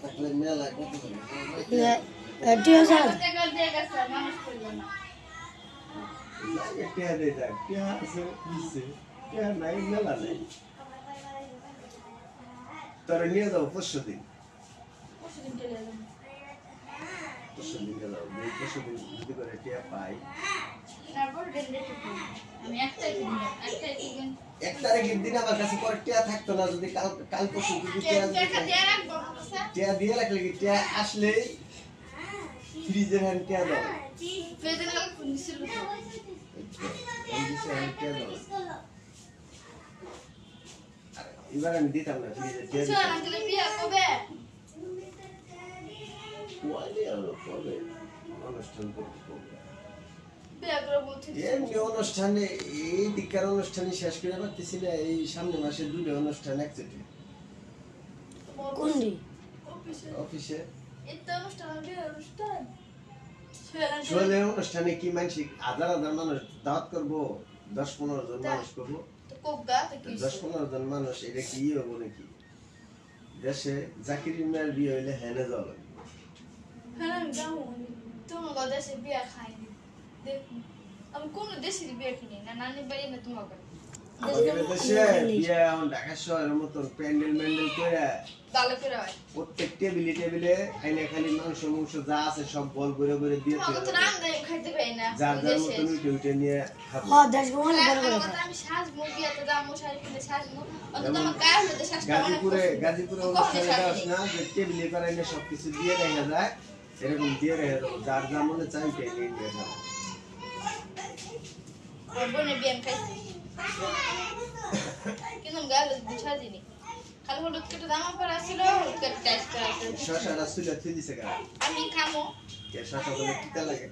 থাকলে মেলা কত করে এটিও স্যার টাকা দিয়ে গেছে মানুষ করলো না টিয়া দে যাক টিয়া আছে দিছে টিয়া নাই মেলা নাই তোরা নিয়ে যাও পরশু দিন পরশুদিন চলে এলাম গেলাম পরশু দিন যদি করে টিয়া পাই তারপর আমি একটাই কিনলাম 1 তারিখের দিন আমার কাছে পরে টিয়া থাকতো না যদি কাল পরশু যদি টিয়া দিয়ে রাখলে কি টিয়া আসলে ফ্রিজের হ্যান্ড টিয়া দাও এবার আমি দিতাম না ফ্রিজের টিয়া অনুষ্ঠান করতে এমনি অনুষ্ঠানে এই দিককার অনুষ্ঠানে শেষ করে পারতেছি না এই সামনে মাসে 2টা অনুষ্ঠান একসাথে কোনটি অফিসে অনুষ্ঠান অনুষ্ঠানে কি মানসিক হাজার মানুষ দাওয়াত করবো 10-15 জন মানুষ করবো 10-15 জন মানুষ এটা কি হবো নাকি দেশে জাকির ইমরানের বিয়ে হইলে হেনে যাওয়া লাগবে আমি কোন দেশের বিয়ে কিনি না নানি বাড়ি না তোমাকে আমাদের দেশে বিয়ে এখন ঢাকা শহরের মতন প্যান্ডেল ম্যান্ডেল করে ভালো করে হয় প্রত্যেক টেবিলে খাইলে খালি মাংস যা আছে সব বল করে দিয়ে তোমাকে তো রাম দেয় খাইতে পাই না যার যার মতন উঠে নিয়ে খাবো দেশ ভ্রমণে বড় করে আমি সাজবো বিয়েতে যাবো শাড়ি কিনে সাজবো অন্তত আমার গায়ে হলুদে সাজটা অনেক গাজীপুরে অনুষ্ঠানে যাস না যে টেবিলে করাইলে সবকিছু দিয়ে রেখে যায় এরকম দিয়ে রেখে দেবো যার যা মনে চাই নিয়ে নিয়ে যাবো বোনে বিয়ে খাইছি কিন্তু গায়ে হলুদ সাজিনি খালি হলুদ কেটে দামা পড়া ছিল হলুদ কেটে টাইস করা ছিল শশাটা সুলে থুই দিছে গা আমি খামো কে শশা বলে কিটা লাগে